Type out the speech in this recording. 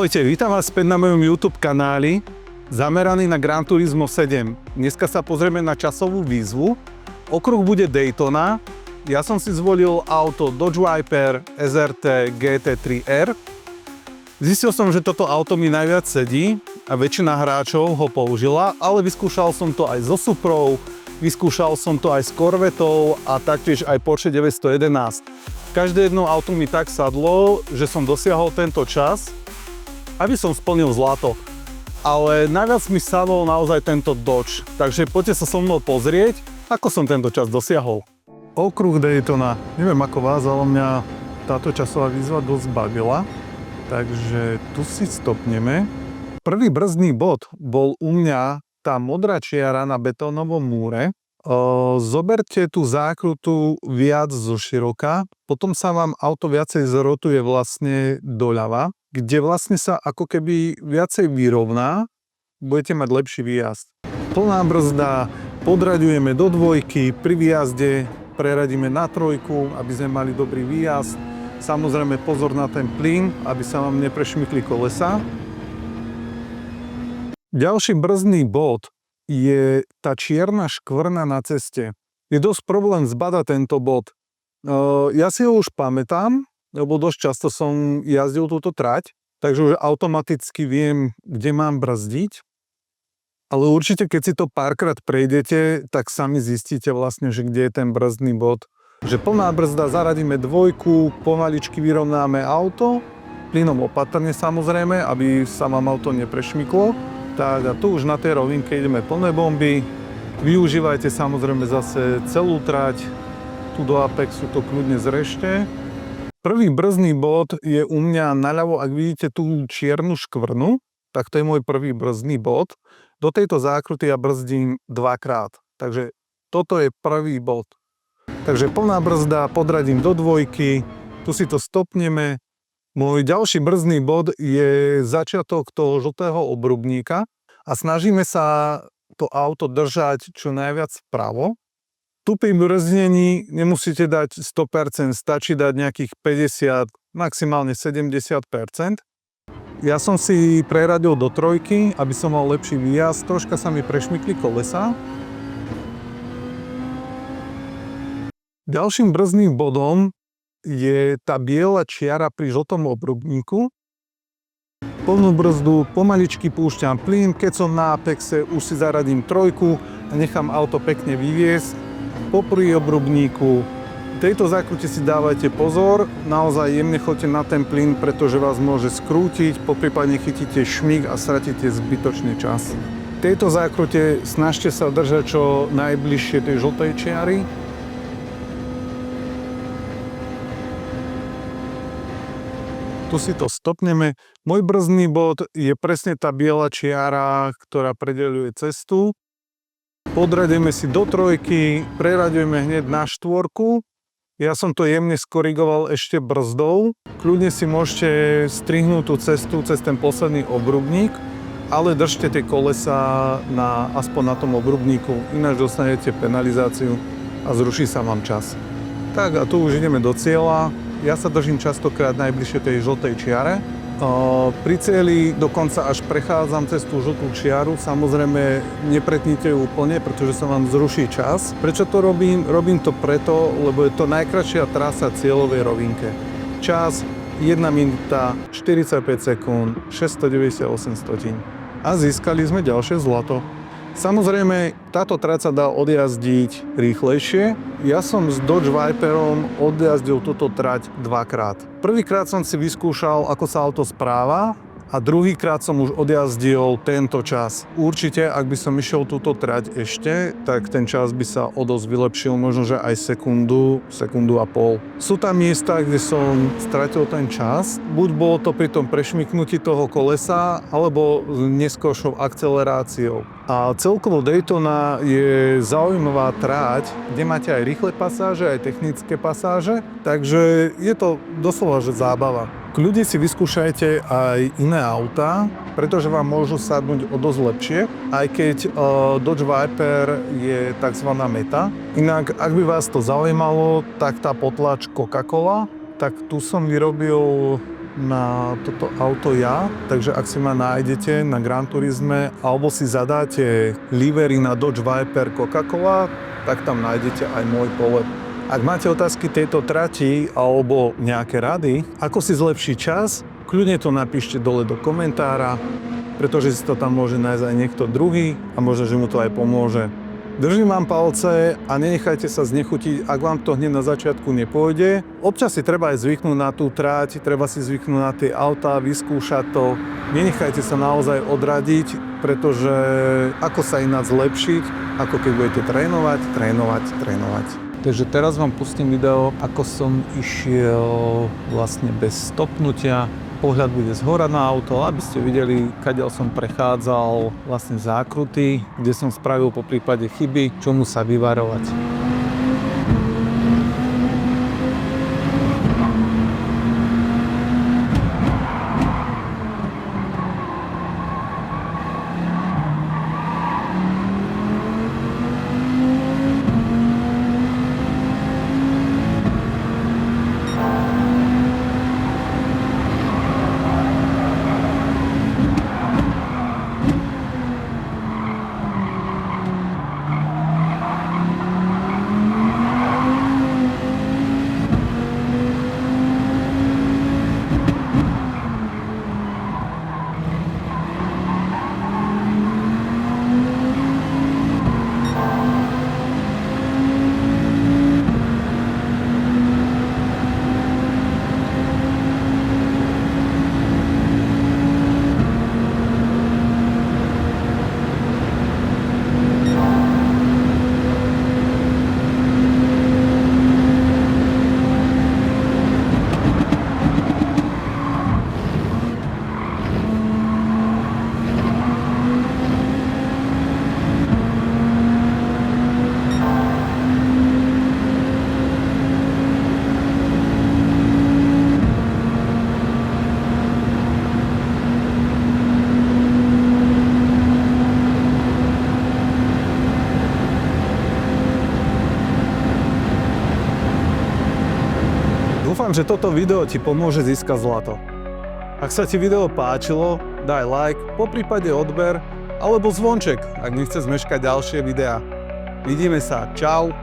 Ahojte, vítam vás späť na mojom YouTube kanáli zameraný na Gran Turismo 7. Dneska sa pozrieme na časovú výzvu. Okruh bude Daytona. Ja som si zvolil auto Dodge Viper SRT GT3R. Zistil som, že toto auto mi najviac sedí a väčšina hráčov ho použila, ale vyskúšal som to aj so Suprou, vyskúšal som to aj s Corvettou a taktiež aj Porsche 911. Každé jedno auto mi tak sadlo, že som dosiahol tento čas, aby som splnil zlato. Ale najviac mi sadol naozaj tento Dodge, takže poďte sa so mnou pozrieť, ako som tento čas dosiahol. Okruh Daytona. Neviem ako vás, ale mňa táto časová výzva dosť bavila, takže tu si stopneme. Prvý brzdný bod bol u mňa tá modrá čiara na betónovom múre. Zoberte tú zákrutu viac zoširoka, potom sa vám auto viacej zrotuje vlastne doľava, kde vlastne sa ako keby viacej vyrovná, budete mať lepší výjazd. Plná brzda, podraďujeme do dvojky, pri výjazde preradíme na trojku, aby sme mali dobrý výjazd. Samozrejme pozor na ten plyn, aby sa vám neprešmykli kolesa. Ďalší brzdný bod je tá čierna škvrna na ceste. Je dosť problém zbadať tento bod. Ja si ho už pamätám, lebo dosť často som jazdil túto trať, takže už automaticky viem, kde mám brzdiť. Ale určite, keď si to párkrát prejdete, tak sami zistíte vlastne, že kde je ten brzdný bod. Že plná brzda, zaradíme dvojku, pomaličky vyrovnáme auto, plynom opatrne samozrejme, aby sa vám auto neprešmyklo. Tak a tu už na tej rovinke ideme plné bomby. Využívajte samozrejme zase celú trať. Tu do Apexu to kľudne zrešte. Prvý brzdný bod je u mňa naľavo, ak vidíte tú čiernu škvrnu, tak to je môj prvý brzdný bod. Do tejto zákruty ja brzdím dvakrát. Takže toto je prvý bod. Takže plná brzda, podradím do dvojky, tu si to stopneme. Môj ďalší brzdný bod je začiatok toho žltého obrubníka a snažíme sa to auto držať čo najviac vpravo. Tu pri brzdení nemusíte dať 100%, stačí dať nejakých 50, maximálne 70%. Ja som si preradil do trojky, aby som mal lepší výjazd, troška sa mi prešmykli kolesa. Ďalším brzdným bodom je tá biela čiara pri žltom obrubníku. Plnú brzdu, pomaličky púšťam plyn, keď som na Apexe, už si zaradím trojku a nechám auto pekne vyviesť. Popri obrubníku. V tejto zákrute si dávajte pozor, naozaj jemne choďte na ten plyn, pretože vás môže skrútiť, poprípadne chytíte šmík a stratíte zbytočný čas. V tejto zákrute snažte sa držať čo najbližšie tej žltej čiary. Tu si to stopneme. Môj brzdný bod je presne tá biela čiara, ktorá predeľuje cestu. Podradíme si do trojky, preraďujeme hneď na štvorku. Ja som to jemne skorigoval ešte brzdou. Kľudne si môžete strihnúť tú cestu cez ten posledný obrubník, ale držte tie kolesa aspoň na tom obrubníku, ináč dostanete penalizáciu a zruší sa vám čas. Tak a tu už ideme do cieľa. Ja sa držím častokrát najbližšie tej žltej čiare. Pri cieli dokonca až prechádzam cez tú žltú čiaru. Samozrejme, nepretnite ju úplne, pretože sa vám zruší čas. Prečo to robím? Robím to preto, lebo je to najkratšia trasa cieľovej rovinke. Čas 1 minúta 45 sekúnd 698 stotín. A získali sme ďalšie zlato. Samozrejme, táto trať sa dá odjazdiť rýchlejšie. Ja som s Dodge Viperom odjazdil túto trať dvakrát. Prvýkrát som si vyskúšal, ako sa auto správa a druhýkrát som už odjazdil tento čas. Určite, ak by som išiel túto trať ešte, tak ten čas by sa o dosť vylepšil, možno že aj sekundu a pol. Sú tam miesta, kde som stratil ten čas. Buď bolo to pri tom prešmyknutí toho kolesa, alebo neskoršou akceleráciou. A celkovo Daytona je zaujímavá tráť, kde máte aj rýchle pasáže, aj technické pasáže, takže je to doslova že zábava. Kľudne si vyskúšajte aj iné autá, pretože vám môžu sadnúť o dosť lepšie, aj keď Dodge Viper je tzv. Meta. Inak, ak by vás to zaujímalo, tak tá potlač Coca-Cola, tak tu som vyrobil na toto auto ja, takže ak si ma nájdete na Gran Turisme alebo si zadáte livery na Dodge Viper Coca-Cola, tak tam nájdete aj môj polet. Ak máte otázky tejto trati alebo nejaké rady, ako si zlepšiť čas, kľudne to napíšte dole do komentára, pretože si to tam môže nájsť aj niekto druhý a možno, že mu to aj pomôže. Držím vám palce a nenechajte sa znechutiť, ak vám to hneď na začiatku nepôjde. Občas si treba aj zvyknúť na tú trať, treba si zvyknúť na tie autá, vyskúšať to. Nenechajte sa naozaj odradiť, pretože ako sa ináč zlepšiť, ako keď budete trénovať. Takže teraz vám pustím video, ako som išiel vlastne bez stopnutia. Pohľad bude zhora na auto, aby ste videli, kadiaľ som prechádzal vlastne zákruty, kde som spravil po prípade chyby, čomu sa vyvarovať. Dúfam, že toto video ti pomôže získať zlato. Ak sa ti video páčilo, daj like, poprípade odber, alebo zvonček, ak nechceš meškať ďalšie videá. Vidíme sa, čau!